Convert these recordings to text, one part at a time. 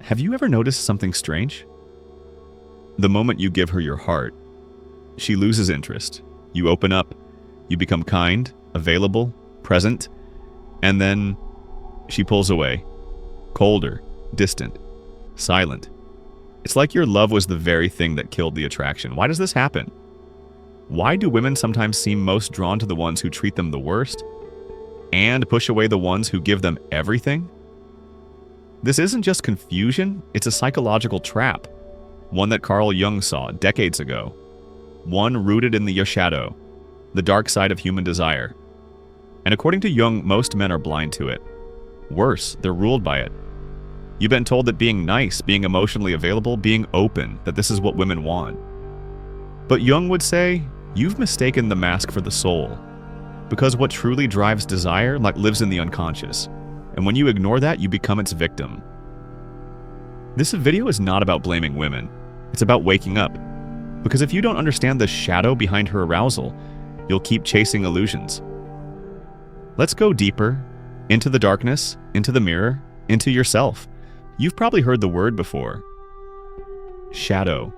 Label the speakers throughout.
Speaker 1: Have you ever noticed something strange? The moment you give her your heart, she loses interest. You open up, you become kind, available, present, and then she pulls away, colder, distant, silent. It's like your love was the very thing that killed the attraction. Why does this happen? Why do women sometimes seem most drawn to the ones who treat them the worst and push away the ones who give them everything? This isn't just confusion, it's a psychological trap, one that Carl Jung saw decades ago, one rooted in the shadow, the dark side of human desire. And according to Jung, most men are blind to it. Worse, they're ruled by it. You've been told that being nice, being emotionally available, being open, that this is what women want. But Jung would say, you've mistaken the mask for the soul, because what truly drives desire lives in the unconscious. And when you ignore that, you become its victim. This video is not about blaming women. It's about waking up. Because if you don't understand the shadow behind her arousal, you'll keep chasing illusions. Let's go deeper, into the darkness, into the mirror, into yourself. You've probably heard the word before. Shadow.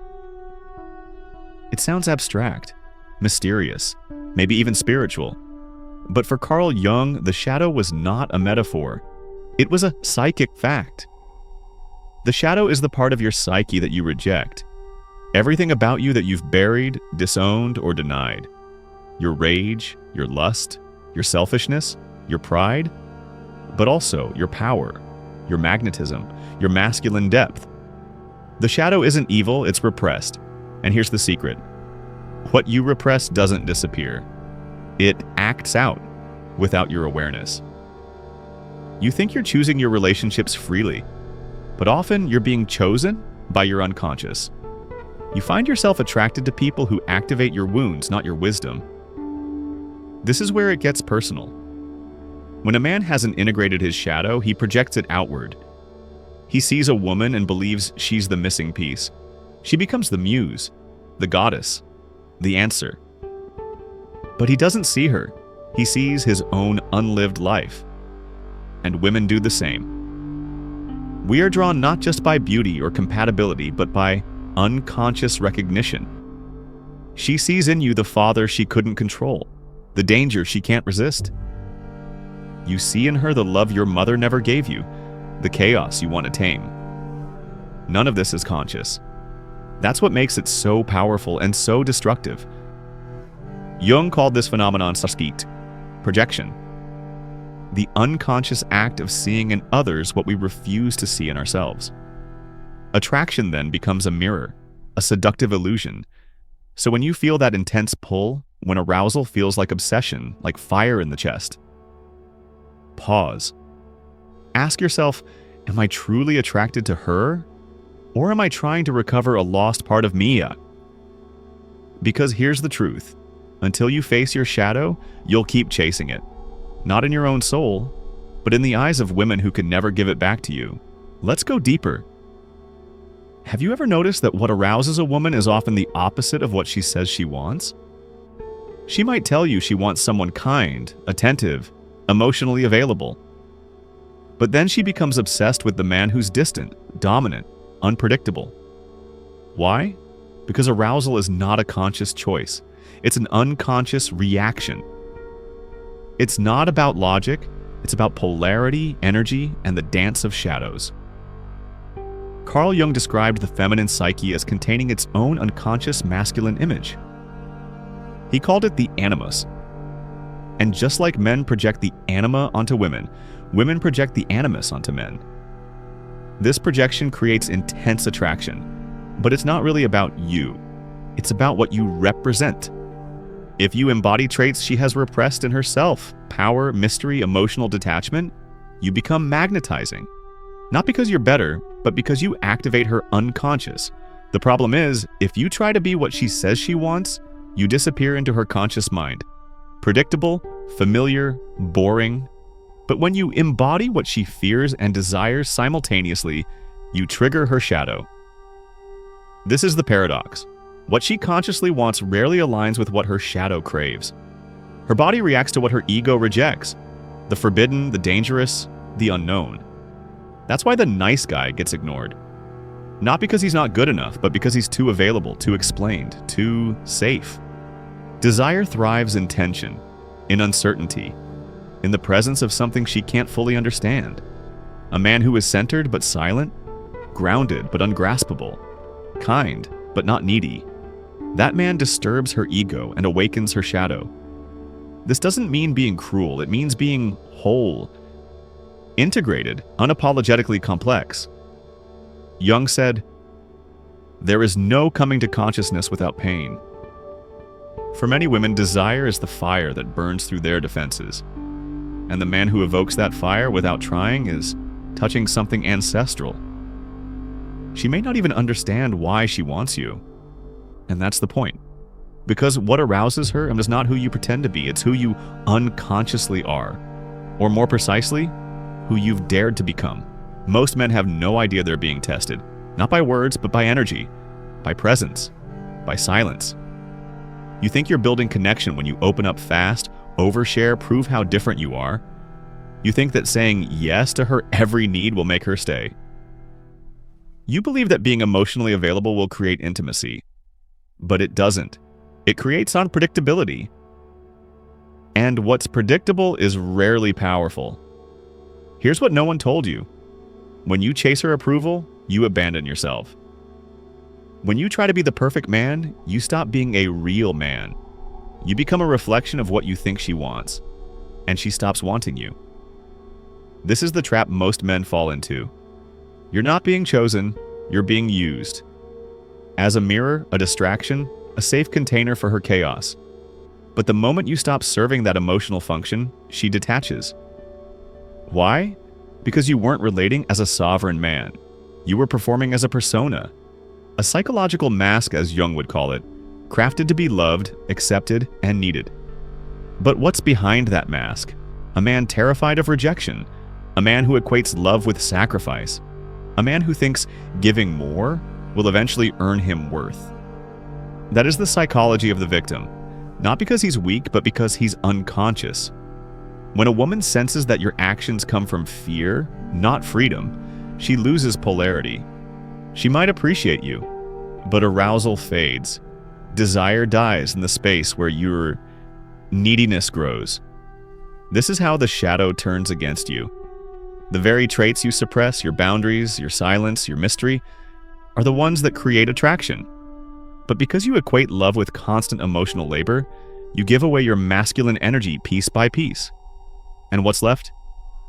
Speaker 1: It sounds abstract, mysterious, maybe even spiritual. But for Carl Jung, the shadow was not a metaphor. It was a psychic fact. The shadow is the part of your psyche that you reject. Everything about you that you've buried, disowned, or denied. Your rage, your lust, your selfishness, your pride, but also your power, your magnetism, your masculine depth. The shadow isn't evil, it's repressed. And here's the secret. What you repress doesn't disappear. It acts out without your awareness. You think you're choosing your relationships freely, but often you're being chosen by your unconscious. You find yourself attracted to people who activate your wounds, not your wisdom. This is where it gets personal. When a man hasn't integrated his shadow, he projects it outward. He sees a woman and believes she's the missing piece. She becomes the muse, the goddess, the answer. But he doesn't see her. He sees his own unlived life. And women do the same. We are drawn not just by beauty or compatibility, but by unconscious recognition. She sees in you the father she couldn't control, the danger she can't resist. You see in her the love your mother never gave you, the chaos you want to tame. None of this is conscious. That's what makes it so powerful and so destructive. Jung called this phenomenon "saskeet," projection. The unconscious act of seeing in others what we refuse to see in ourselves. Attraction then becomes a mirror, a seductive illusion. So when you feel that intense pull, when arousal feels like obsession, like fire in the chest, pause. Ask yourself, am I truly attracted to her? Or am I trying to recover a lost part of me? Because here's the truth. Until you face your shadow, you'll keep chasing it. Not in your own soul, but in the eyes of women who can never give it back to you. Let's go deeper. Have you ever noticed that what arouses a woman is often the opposite of what she says she wants? She might tell you she wants someone kind, attentive, emotionally available. But then she becomes obsessed with the man who's distant, dominant, unpredictable. Why? Because arousal is not a conscious choice. It's an unconscious reaction. It's not about logic, it's about polarity, energy, and the dance of shadows. Carl Jung described the feminine psyche as containing its own unconscious masculine image. He called it the animus. And just like men project the anima onto women, women project the animus onto men. This projection creates intense attraction, but it's not really about you. It's about what you represent. If you embody traits she has repressed in herself, power, mystery, emotional detachment, you become magnetizing. Not because you're better, but because you activate her unconscious. The problem is, if you try to be what she says she wants, you disappear into her conscious mind. Predictable, familiar, boring. But when you embody what she fears and desires simultaneously, you trigger her shadow. This is the paradox. What she consciously wants rarely aligns with what her shadow craves. Her body reacts to what her ego rejects, the forbidden, the dangerous, the unknown. That's why the nice guy gets ignored. Not because he's not good enough, but because he's too available, too explained, too safe. Desire thrives in tension, in uncertainty, in the presence of something she can't fully understand. A man who is centered but silent, grounded but ungraspable, kind but not needy. That man disturbs her ego and awakens her shadow. This doesn't mean being cruel, it means being whole, integrated, unapologetically complex. Jung said, "There is no coming to consciousness without pain." For many women, desire is the fire that burns through their defenses. And the man who evokes that fire without trying is touching something ancestral. She may not even understand why she wants you. And that's the point. Because what arouses her is not who you pretend to be, it's who you unconsciously are. Or more precisely, who you've dared to become. Most men have no idea they're being tested. Not by words, but by energy, by presence, by silence. You think you're building connection when you open up fast, overshare, prove how different you are. You think that saying yes to her every need will make her stay. You believe that being emotionally available will create intimacy. But it doesn't. It creates unpredictability. And what's predictable is rarely powerful. Here's what no one told you. When you chase her approval, you abandon yourself. When you try to be the perfect man, you stop being a real man. You become a reflection of what you think she wants, and she stops wanting you. This is the trap most men fall into. You're not being chosen, you're being used. As a mirror, a distraction, a safe container for her chaos. But the moment you stop serving that emotional function, she detaches. Why? Because you weren't relating as a sovereign man. You were performing as a persona. A psychological mask, as Jung would call it, crafted to be loved, accepted, and needed. But what's behind that mask? A man terrified of rejection. A man who equates love with sacrifice. A man who thinks giving more will eventually earn him worth. That is the psychology of the victim. Not because he's weak, but because he's unconscious. When a woman senses that your actions come from fear, not freedom, she loses polarity. She might appreciate you, but arousal fades. Desire dies in the space where your neediness grows. This is how the shadow turns against you. The very traits you suppress, your boundaries, your silence, your mystery, are the ones that create attraction. But because you equate love with constant emotional labor, you give away your masculine energy piece by piece. And what's left?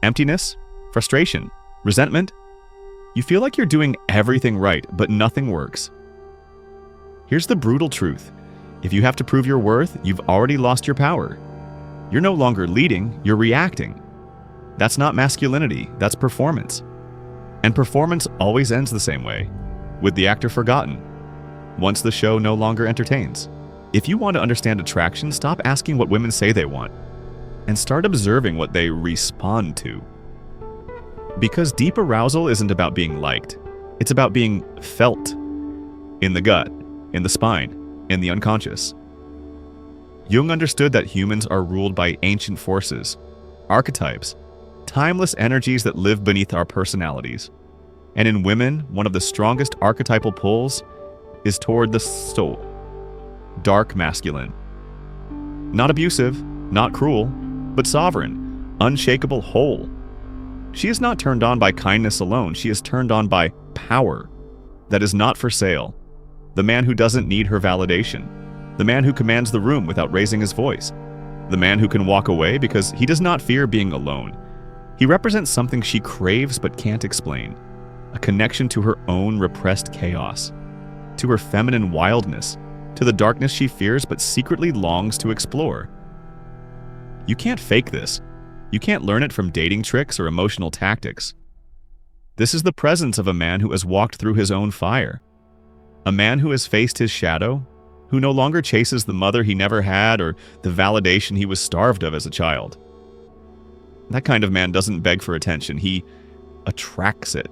Speaker 1: Emptiness, frustration, resentment. You feel like you're doing everything right, but nothing works. Here's the brutal truth. If you have to prove your worth, you've already lost your power. You're no longer leading, you're reacting. That's not masculinity, that's performance. And performance always ends the same way, with the actor forgotten, once the show no longer entertains. If you want to understand attraction, stop asking what women say they want, and start observing what they respond to. Because deep arousal isn't about being liked, it's about being felt in the gut, in the spine, in the unconscious. Jung understood that humans are ruled by ancient forces, archetypes, timeless energies that live beneath our personalities. And in women, one of the strongest archetypal pulls is toward the soul, dark masculine. Not abusive, not cruel, but sovereign, unshakable, whole. She is not turned on by kindness alone, she is turned on by power that is not for sale. The man who doesn't need her validation. The man who commands the room without raising his voice. The man who can walk away because he does not fear being alone. He represents something she craves but can't explain. A connection to her own repressed chaos. To her feminine wildness. To the darkness she fears but secretly longs to explore. You can't fake this. You can't learn it from dating tricks or emotional tactics. This is the presence of a man who has walked through his own fire. A man who has faced his shadow, who no longer chases the mother he never had or the validation he was starved of as a child. That kind of man doesn't beg for attention, he attracts it.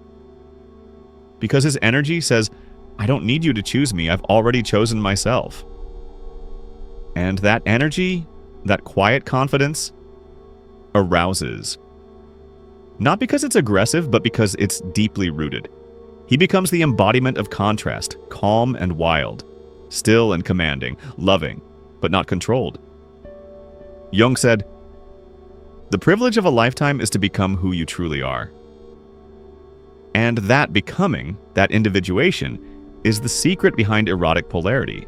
Speaker 1: Because his energy says, I don't need you to choose me, I've already chosen myself. And that energy, that quiet confidence, arouses. Not because it's aggressive, but because it's deeply rooted. He becomes the embodiment of contrast, calm and wild, still and commanding, loving, but not controlled. Jung said, "The privilege of a lifetime is to become who you truly are." And that becoming, that individuation, is the secret behind erotic polarity.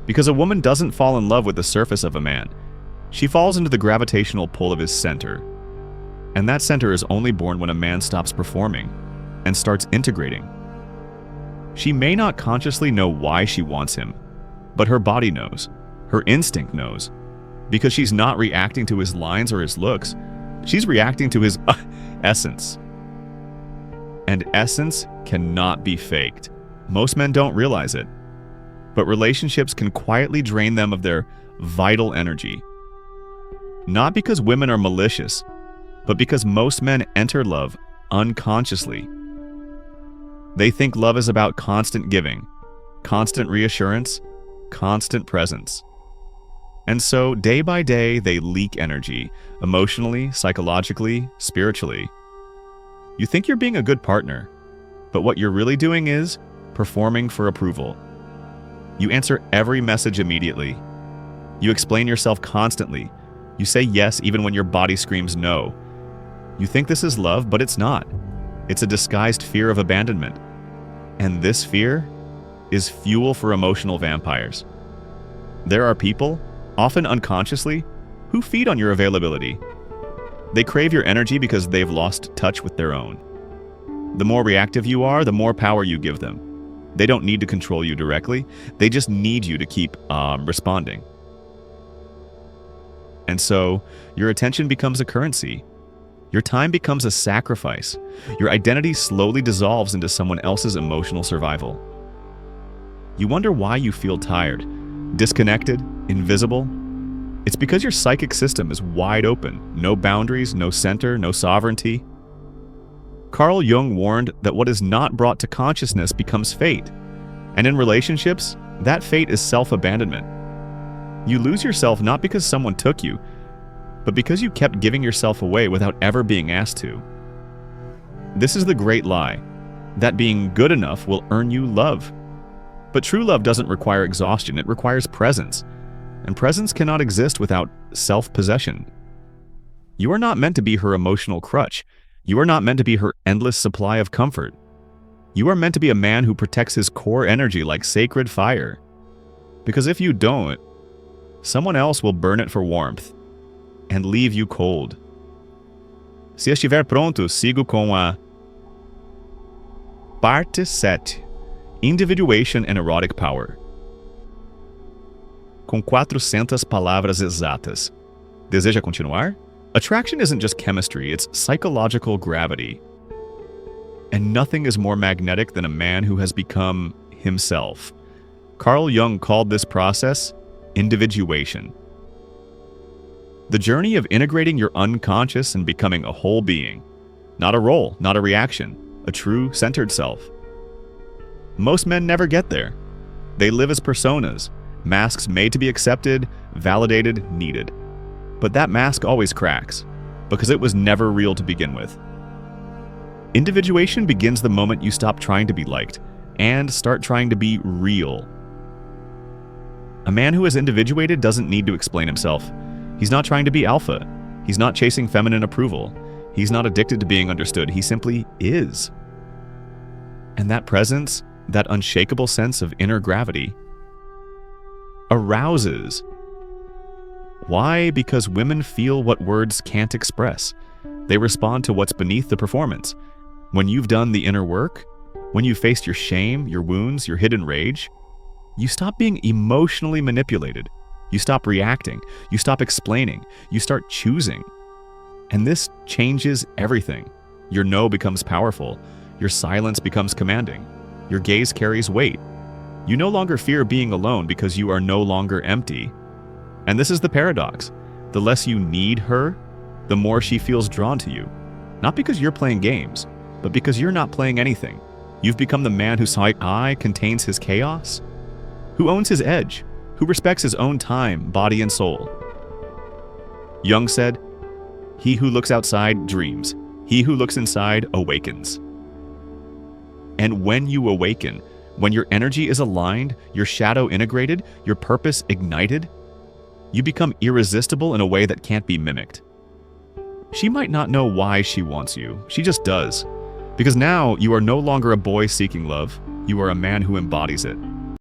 Speaker 1: Because a woman doesn't fall in love with the surface of a man. She falls into the gravitational pull of his center. And that center is only born when a man stops performing and starts integrating. She may not consciously know why she wants him, but her body knows, her instinct knows, because she's not reacting to his lines or his looks. She's reacting to his essence. And essence cannot be faked. Most men don't realize it, but relationships can quietly drain them of their vital energy. Not because women are malicious, but because most men enter love unconsciously. They think love is about constant giving, constant reassurance, constant presence. And so, day by day, they leak energy, emotionally, psychologically, spiritually. You think you're being a good partner, but what you're really doing is performing for approval. You answer every message immediately. You explain yourself constantly. You say yes even when your body screams no. You think this is love, but it's not. It's a disguised fear of abandonment. And this fear is fuel for emotional vampires. There are people, often unconsciously, who feed on your availability. They crave your energy because they've lost touch with their own. The more reactive you are, the more power you give them. They don't need to control you directly. They just need you to keep responding. And so, your attention becomes a currency. Your time becomes a sacrifice. Your identity slowly dissolves into someone else's emotional survival. You wonder why you feel tired, disconnected, invisible. It's because your psychic system is wide open. No boundaries, no center, no sovereignty. Carl Jung warned that what is not brought to consciousness becomes fate. And in relationships, that fate is self-abandonment. You lose yourself not because someone took you, but because you kept giving yourself away without ever being asked to. This is the great lie, that being good enough will earn you love. But true love doesn't require exhaustion, it requires presence. And presence cannot exist without self-possession. You are not meant to be her emotional crutch. You are not meant to be her endless supply of comfort. You are meant to be a man who protects his core energy like sacred fire. Because if you don't, someone else will burn it for warmth and leave you cold. Se estiver pronto, sigo com a Parte 7. Individuation and Erotic Power. Com 400 palavras exatas. Deseja continuar? Attraction isn't just chemistry, it's psychological gravity. And nothing is more magnetic than a man who has become himself. Carl Jung called this process individuation. The journey of integrating your unconscious and becoming a whole being. Not a role, not a reaction, a true, centered self. Most men never get there. They live as personas, masks made to be accepted, validated, needed. But that mask always cracks, because it was never real to begin with. Individuation begins the moment you stop trying to be liked, and start trying to be real. A man who is individuated doesn't need to explain himself. He's not trying to be alpha. He's not chasing feminine approval. He's not addicted to being understood. He simply is. And that presence, that unshakable sense of inner gravity, arouses. Why? Because women feel what words can't express. They respond to what's beneath the performance. When you've done the inner work, when you've faced your shame, your wounds, your hidden rage, you stop being emotionally manipulated. You stop reacting. You stop explaining. You start choosing. And this changes everything. Your no becomes powerful. Your silence becomes commanding. Your gaze carries weight. You no longer fear being alone because you are no longer empty. And this is the paradox. The less you need her, the more she feels drawn to you. Not because you're playing games, but because you're not playing anything. You've become the man whose eye contains his chaos, who owns his edge, who respects his own time, body, and soul. Jung said, "He who looks outside dreams. He who looks inside awakens. And when you awaken, when your energy is aligned, your shadow integrated, your purpose ignited, you become irresistible in a way that can't be mimicked. She might not know why she wants you. She just does. Because now you are no longer a boy seeking love. You are a man who embodies it.